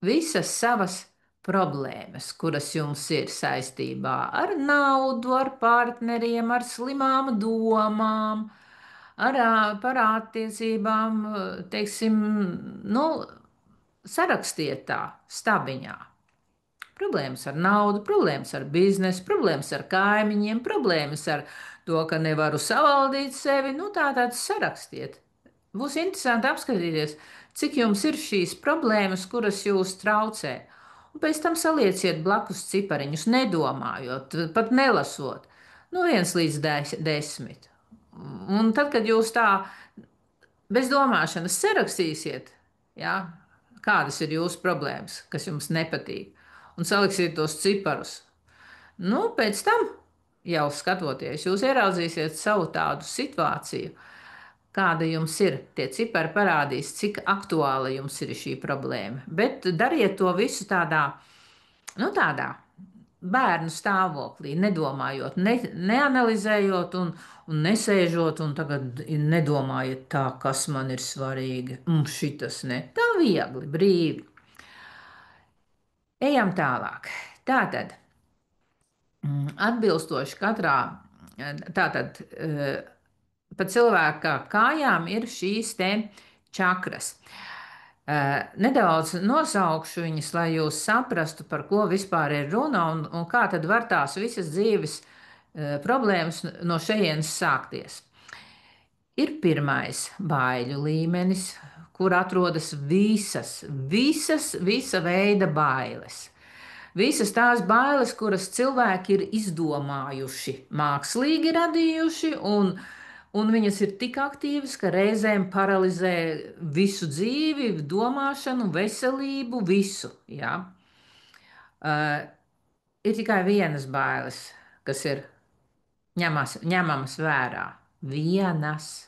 visas savas problēmas, kuras jums ir saistībā ar naudu, ar partneriem, ar slimām domām, par attiecībām, teiksim, nu, sarakstiet tā stabiņā. Problēmas ar naudu, problēmas ar biznesu, problēmas ar kaimiņiem, problēmas ar to, ka nevaru savaldīt sevi. Nu, tā sarakstiet. Būs interesanti apskatīties, cik jums ir šīs problēmas, kuras jūs traucē. Un pēc tam salieciet blakus cipariņus, nedomājot, pat nelasot. No 1 līdz 10. Un tad, kad jūs tā bez domāšanas sarakstīsiet, jā, kādas ir jūsu problēmas, kas jums nepatīk, un saliksiet tos ciparus. Nu, pēc tam, jau skatoties, jūs ieraudzīsiet savu tādu situāciju, kāda jums ir. Tie cipari parādīs, cik aktuāla jums ir šī problēma. Bet dariet to visu tādā, nu, tādā bērnu stāvoklī, nedomājot, neanalizējot un nesēžot un tagad nedomājot tā, kas man ir svarīgi, un šitas ne. Tā viegli, brīvi. Ejam tālāk. Tātad, atbilstoši katrā, tātad, pa cilvēka kājām ir šīs te čakras. Nedaudz nosaukšu viņas, lai jūs saprastu, par ko vispār ir runa un kā tad var tās visas dzīves problēmas no šejienes sākties. Ir pirmais baiļu līmenis, kur atrodas visa veida bailes. Visas tās bailes, kuras cilvēki ir izdomājuši, mākslīgi radījuši, un viņas ir tik aktīvas, ka reizēm paralizē visu dzīvi, domāšanu, veselību, visu. Ja? Ir tikai vienas bailes, kas ir ņemamas vērā. Vienas.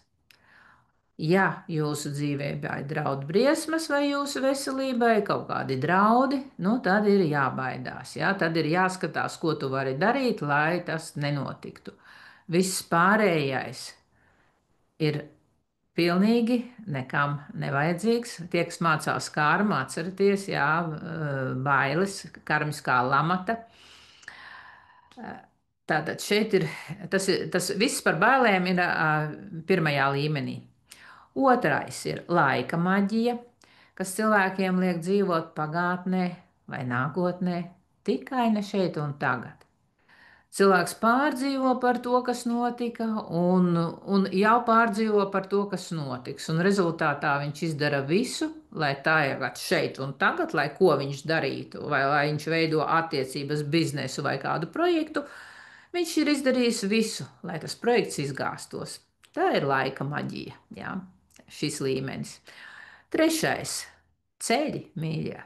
Ja jūsu dzīvībā ir draudi briesmas vai jūsu veselībai kaut kādi draudi, nu tad ir jābaidās. Ja? Tad ir jāskatās, ko tu vari darīt, lai tas nenotiktu. Viss pārējais ir pilnīgi nekam nevajadzīgs. Tie, kas mācās kārmu, atcerieties, jā, bailes, karmiskā lamata. Tātad šeit ir tas viss par bailēm ir pirmajā līmenī. Otrais ir laika maģija, kas cilvēkiem liek dzīvot pagātnē vai nākotnē, tikai ne šeit un tagad. Cilvēks pārdzīvo par to, kas notika, un jau pārdzīvo par to, kas notiks. Un rezultātā viņš izdara visu, lai tagad, šeit un tagad, lai ko viņš darītu, vai lai viņš veido attiecības, biznesu vai kādu projektu, viņš ir izdarījis visu, lai tas projekts izgāstos. Tā ir laika maģija, jā, šis līmenis. Trešais - ceļi, mīļie.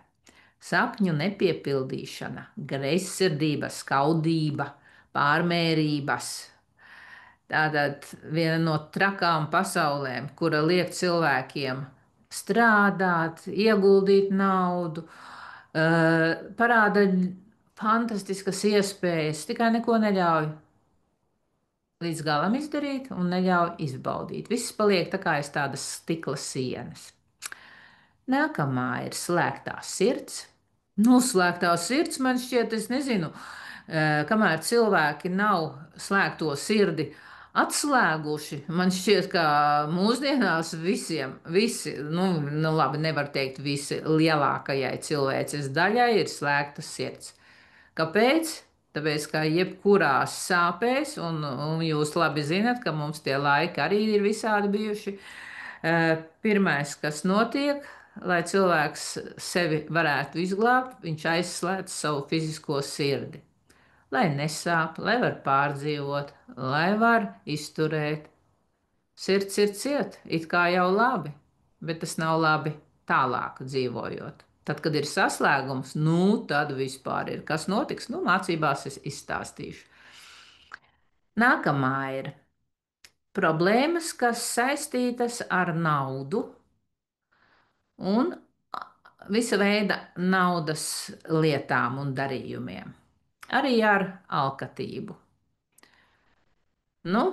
Sapņu nepiepildīšana, greizsirdība, skaudība, pārmērības. Tātad viena no trakām pasaulēm, kura liek cilvēkiem strādāt, ieguldīt naudu, parāda fantastiskas iespējas, tikai neko neļauj līdz galam izdarīt un neļauj izbaudīt. Viss paliek tā kā aiz tādas stikla sienas. Nākamā ir slēgtā sirds. Noslēgtā sirds man šķiet, es nezinu, kamēr cilvēki nav slēgto sirdi atslēguši. Man šķiet, ka mūsdienās visi, nu labi, nevar teikt visi, lielākajai cilvēces daļai ir slēgta sirds. Kāpēc? Tāpēc, ka jebkurās sāpēs, un jūs labi zinat, ka mums tie laiki arī ir visādi bijuši, pirmais, kas notiek, lai cilvēks sevi varētu izglābt, viņš aizslēdz savu fizisko sirdi. Lai nesāp, lai var pārdzīvot, lai var izturēt. Sirds ir cieta, it kā jau labi, bet tas nav labi tālāk dzīvojot. Tad, kad ir saslēgums, nu tad vispār ir. Kas notiks? Nu, mācībās es izstāstīšu. Nākamā ir problēmas, kas saistītas ar naudu un visa veida naudas lietām un darījumiem. Arī ar alkatību. Nu,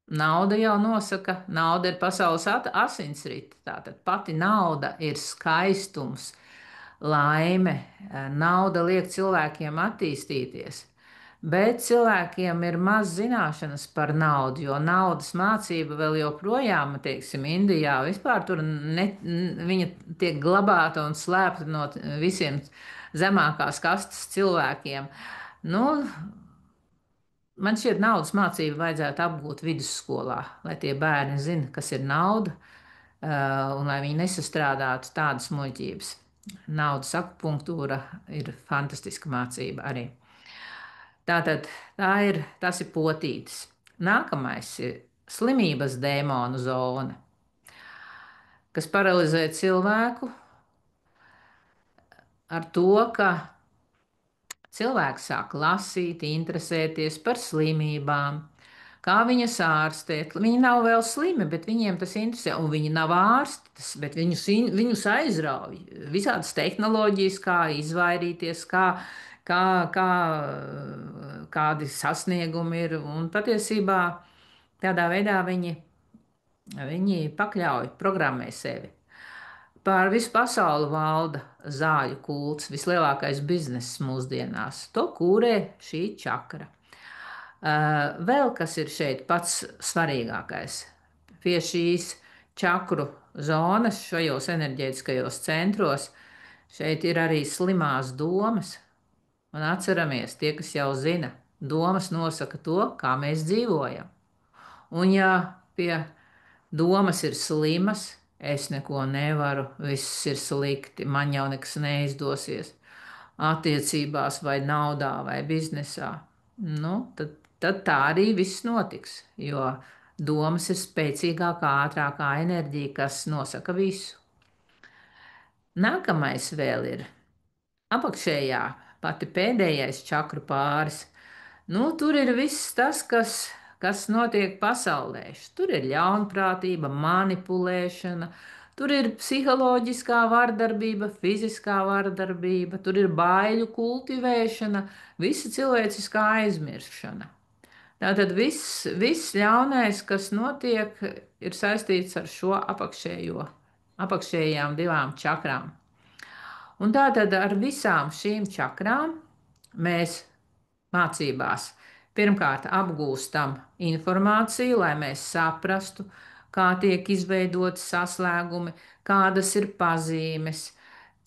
nauda jau nosaka, nauda ir pasaules asinsrite. Tātad pati nauda ir skaistums, laime. Nauda liek cilvēkiem attīstīties. Bet cilvēkiem ir maz zināšanas par naudu, jo naudas mācība vēl joprojām, teiksim, Indijā vispār tur viņa tiek glabāta un slēpta no visiem zemākās kastes cilvēkiem. Nu, man šķiet, naudas mācību vajadzētu apgūt vidusskolā, lai tie bērni zina, kas ir nauda, un lai viņi nesastrādātu tādas muļķības. Naudas akupunktūra ir fantastiska mācība arī. Tātad tas ir potītis. Nākamais ir slimības dēmonu zona, kas paralizē cilvēku ar to, ka cilvēks sāk lasīt, interesēties par slimībām, kā viņas ārstēt. Viņi nav vēl slimi, bet viņiem tas interesē, un viņi nav ārsti, bet viņus aizrauj visādas tehnoloģijas, kā izvairīties, kā, kā, kādi sasniegumi ir. Un patiesībā tādā veidā viņi pakļauj, programmē sevi. Pār visu pasauli valda zāļu kults, vislielākais bizness mūsdienās. To kūrē šī čakra. Vēl kas ir šeit pats svarīgākais? Pie šīs čakru zonas, šajos enerģētiskajos centros, šeit ir arī slimās domas. Un atceramies, tie, kas jau zina, domas nosaka to, kā mēs dzīvojam. Un ja pie domas ir slimas, es neko nevaru, viss ir slikti, man jau nekas neizdosies attiecībās, vai naudā, vai biznesā. Nu, tad tā arī viss notiks, jo domas ir spēcīgākā, ātrākā enerģija, kas nosaka visu. Nākamais vēl ir apakšējā, pati pēdējais čakru pāris. Nu, tur ir viss tas, kas notiek pasaulē. Tur ir ļaunprātība, manipulēšana, tur ir psiholoģiskā vardarbība, fiziskā vardarbība, tur ir baiļu kultivēšana, visa cilvēciskā aizmiršana. Tātad viss ļaunais, kas notiek, ir saistīts ar šo apakšējām divām čakrām. Un tātad ar visām šīm čakrām mēs mācībās pirmkārt apgūstam informāciju, lai mēs saprastu, kā tiek izveidoti saslēgumi, kādas ir pazīmes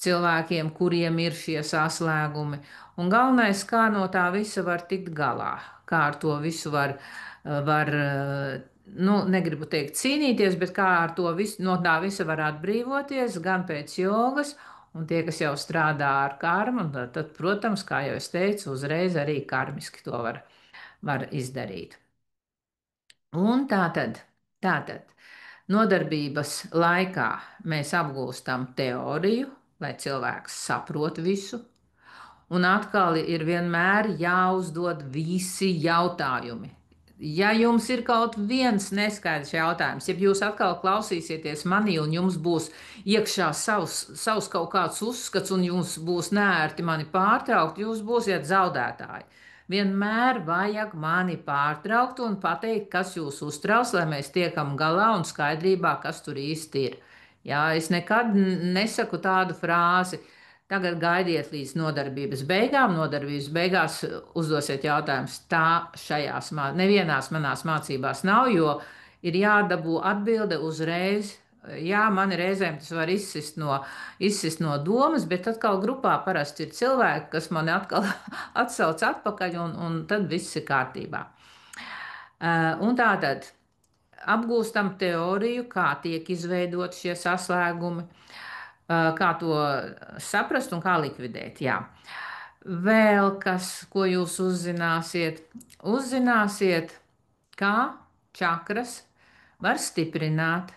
cilvēkiem, kuriem ir šie saslēgumi. Un galvenais, kā no tā visa var tikt galā, kā ar to visu var nu, negribu teikt cīnīties, bet kā ar to visu, no tā visa var atbrīvoties, gan pēc jogas, un tie, kas jau strādā ar karmu, tad, protams, kā jau es teicu, uzreiz arī karmiski to var izdarīt. Un tātad nodarbības laikā mēs apgūstam teoriju, lai cilvēks saprot visu, un atkal ir vienmēr jāuzdod visi jautājumi. Ja jums ir kaut viens neskaidrs jautājums, ja jūs atkal klausīsieties manī un jums būs iekšā savs kaut kāds uzskats un jums būs nērti mani pārtraukt, jūs būsiet zaudētāji. Vienmēr vajag mani pārtraukt un pateikt, kas jūs uztrauc, lai mēs tiekam galā un skaidrībā, kas tur īsti ir. Jā, es nekad nesaku tādu frāzi. Tagad gaidiet līdz nodarbības beigām. Nodarbības beigās uzdosiet jautājumus. Tā nevienās manās mācībās nav, jo ir jādabū atbilde uzreiz. Jā, man reizēm tas var izsist no domas, bet atkal grupā parasti ir cilvēki, kas mani atkal atsauc atpakaļ, un tad viss ir kārtībā. Un tātad apgūstam teoriju, kā tiek izveidot šie saslēgumi, kā to saprast un kā likvidēt. Jā. Vēl kas, ko jūs uzzināsiet? Uzzināsiet, kā čakras var stiprināt.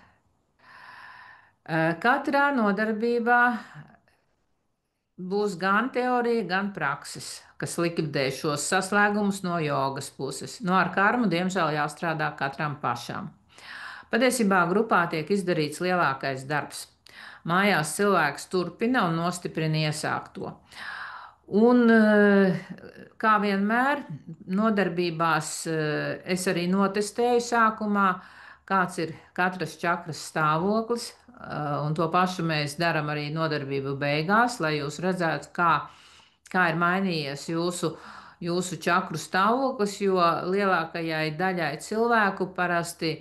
Katrā nodarbībā būs gan teorija, gan prakses, kas likvidē šos saslēgumus no jogas puses. Ar karmu, diemžēl, jāstrādā katram pašam. Patiesībā grupā tiek izdarīts lielākais darbs. Mājās cilvēks turpina un nostiprina iesākto. Un, kā vienmēr, nodarbībās es arī notestēju sākumā, kāds ir katras čakras stāvoklis, un to pašu mēs darām arī nodarbību beigās, lai jūs redzētu, kā ir mainījies jūsu čakru stāvoklis, jo lielākajai daļai cilvēku parasti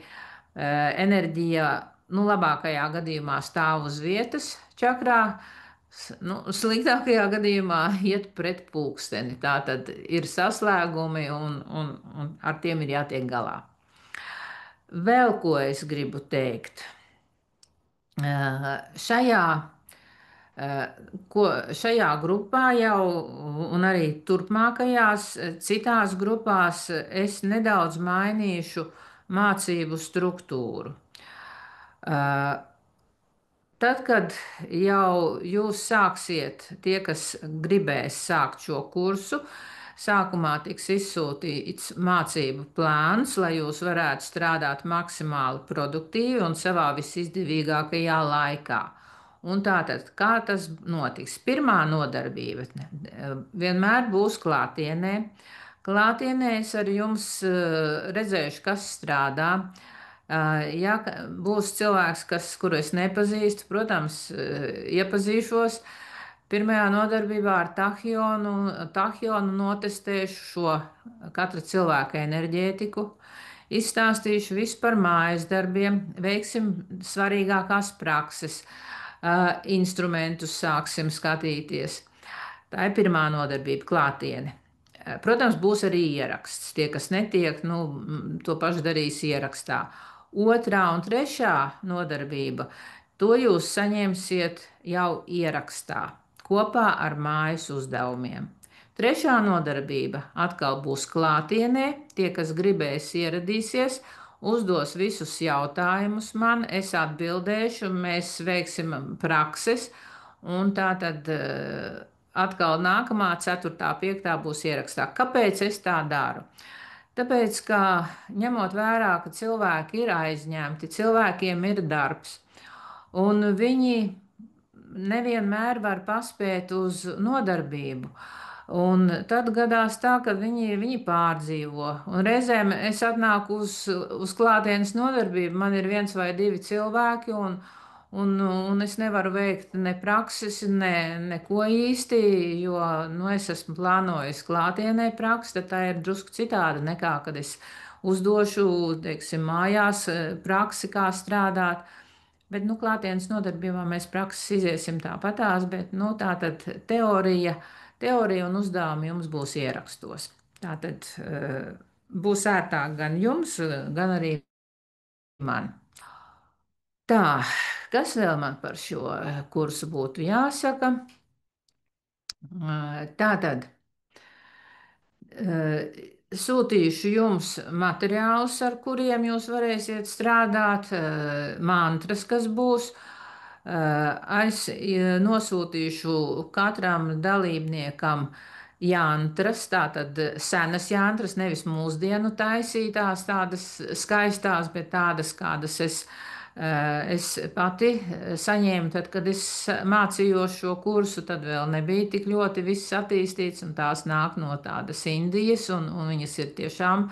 enerģija, nu, labākajā gadījumā stāv uz vietas čakrā, nu, sliktākajā gadījumā iet pret pulksteni. Tā tad ir saslēgumi un ar tiem ir jātiek galā. Vēl ko es gribu teikt. Šajā šajā grupā jau un arī turpmākajās citās grupās es nedaudz mainīšu mācību struktūru. Tad, kad jau jūs sāksiet, tie, kas gribēs sākt šo kursu, sākumā tiks izsūtīts mācību plāns, lai jūs varētu strādāt maksimāli produktīvi un savā visizdevīgākajā laikā. Un tātad, kā tas notiks? Pirmā nodarbība vienmēr būs klātienē. Klātienē es ar jums redzēšu, kas strādā. Ja būs cilvēks, kuru es nepazīstu, protams, iepazīšos. Pirmajā nodarbībā ar tahionu notestēšu šo katra cilvēka enerģētiku, izstāstīšu visu par mājas darbiem, veiksim svarīgākās prakses, instrumentus sāksim skatīties. Tā ir pirmā nodarbība, klātiene. Protams, būs arī ieraksts. Tie, kas netiek, nu, to pašu darīs ierakstā. Otrā un trešā nodarbība, to jūs saņemsiet jau ierakstā kopā ar mājas uzdevumiem. Trešā nodarbība atkal būs klātienē. Tie, kas gribēs, ieradīsies, uzdos visus jautājumus man, es atbildēšu, mēs veiksim prakses, un tā tad atkal nākamā, 4., 5. būs ierakstā. Kāpēc es tā daru? Tāpēc, ka ņemot vērā, ka cilvēki ir aizņemti, cilvēkiem ir darbs, un viņi nevienmēr var paspēt uz nodarbību. Un tad gadās tā, ka viņi pārdzīvo. Un reizēm es atnāku uz klātienes nodarbību, man ir 1 vai 2 cilvēki, un es nevaru veikt ne prakses, neko īsti, jo nu, es esmu plānojis klātienē praksi, tad tā ir drusku citāda nekā, kad es uzdošu, teiksim, mājās praksi, kā strādāt. Bet, nu, klātienes nodarbībā mēs prakses iziesim tāpatās, bet, nu, tā tad teorija un uzdevumi jums būs ierakstos. Tā tad būs ērtāk gan jums, gan arī man. Tā, kas vēl man par šo kursu būtu jāsaka? Tā tad sūtīšu jums materiālus, ar kuriem jūs varēsiet strādāt, mantras, kas būs. Es nosūtīšu katram dalībniekam jantras, tātad senas jantras, nevis mūsdienu taisītās, tādas skaistās, bet tādas, kādas es pati saņēmu, tad, kad es mācījos šo kursu, tad vēl nebija tik ļoti viss attīstīts, un tās nāk no tādas Indijas, un viņas ir tiešām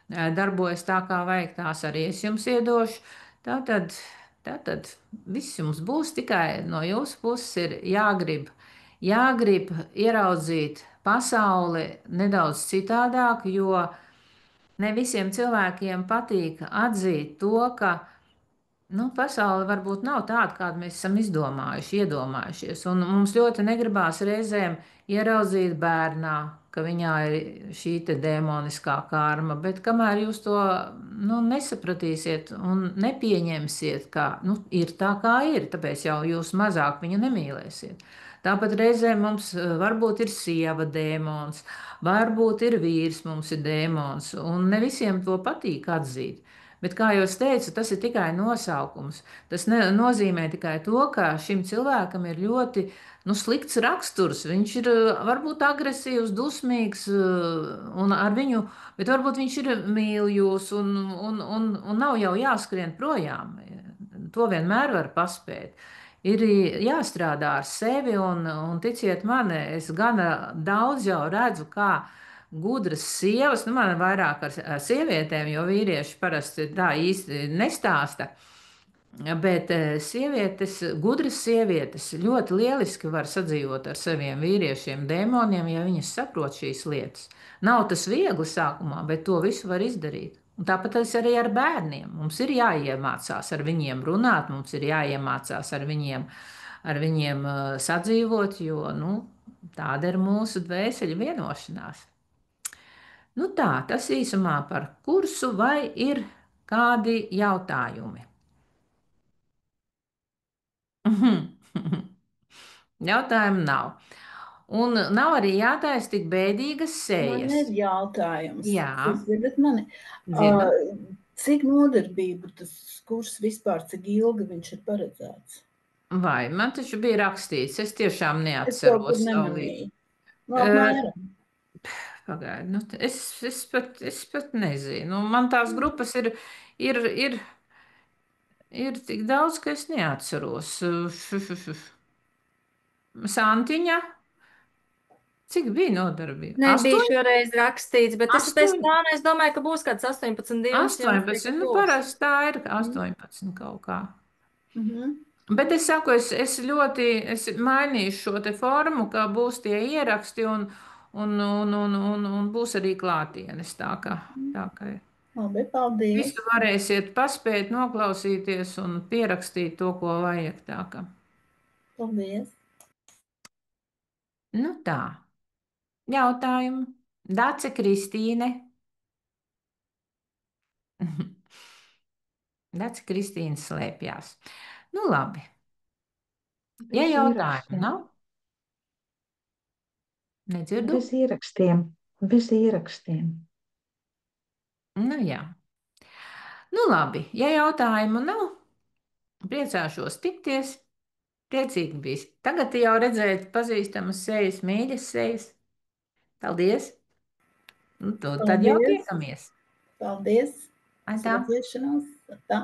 darbojas tā, kā vajag, tās arī es jums iedošu. Tātad viss jums būs, tikai no jūsu puses ir jāgrib ieraudzīt pasauli nedaudz citādāk, jo ne visiem cilvēkiem patīk atzīt to, ka nu, pasaule varbūt nav tāda, kādu mēs esam izdomājuši, iedomājušies. Un mums ļoti negribās reizēm ieraudzīt bērnā, ka viņā ir šī te dēmoniskā karma, bet kamēr jūs to nu, nesapratīsiet un nepieņemsiet, ka nu, ir tā, kā ir, tāpēc jau jūs mazāk viņu nemīlēsiet. Tāpat reizēm mums varbūt ir sieva dēmons, varbūt ir vīrs, mums ir dēmons, un ne visiem to patīk atzīt. Bet, kā jau es teicu, tas ir tikai nosaukums. Tas nozīmē tikai to, ka šim cilvēkam ir ļoti slikts raksturs. Viņš ir varbūt agresīvs, dusmīgs, un ar viņu, bet varbūt viņš ir mīl jūs un nav jau jāskrien projām. To vienmēr var paspēt. ir jāstrādā ar sevi, un ticiet man, es gana daudz jau redzu, kā gudras sievas, nu man vairāk ar sievietēm, jo vīrieši parasti tā īsti nestāsta. Bet sievietes, gudras sievietes ļoti lieliski var sadzīvot ar saviem vīriešiem, dēmoniem, ja viņas saprot šīs lietas. Nav tas viegli sākumā, bet to visu var izdarīt. Un tāpat tas arī ar bērniem. Mums ir jāiemācās ar viņiem runāt, mums ir jāiemācās ar viņiem sadzīvot, jo nu, tāda ir mūsu dvēseli vienošanās. Nu tā, tas īsumā par kursu vai ir kādi jautājumi? Jautājumu nav. Un nav arī jātaisa tik bēdīgas Man sejas. ir jautājums. Jā, Jūs dzirdat mani? dzirdu. Cik nodarbību tas kurs vispār, cik ilgi viņš ir paredzēts? Vai man taču bija rakstīts, es tiešām Es kaut kur neatceros savu līdzi. nemanīju. Nu, apmēram. Pagaidu, nu, es pat nezinu. Man tās grupas ir tik daudz, ka es neatceros. Santiņa, cik bija nodarbība? Nebija 8, šoreiz rakstīts, bet es 8, plānoju, es domāju, ka būs kāds 18 dienas, ja mums 18. tikai Nu, būs. parasti tā ir 18 kaut kā. Mhm. Bet es saku, es mainīšu šo te formu, ka būs tie ieraksti un būs arī klātienes. Tā kā Labi, paldies. visu varēsiet paspēt, noklausīties un pierakstīt to, ko vajag. Tā kā. Paldies. Nu tā, jautājumu. Dace Kristīne. Dace Kristīne slēpjās. Nu labi, ja Bez jautājumu ierakstiem. nav, nedzirdu. Bez ierakstiem. Bez ierakstiem. Nu jā. Nu labi, ja jautājumu nav, priecāšos tikties. Priecīgi bija. Tagad jau redzēt pazīstamas sejas, mīļas sejas. Paldies! Nu, tad jau Paldies. tiekamies. Paldies. Ai Uz tā. redzēšanos. Tā.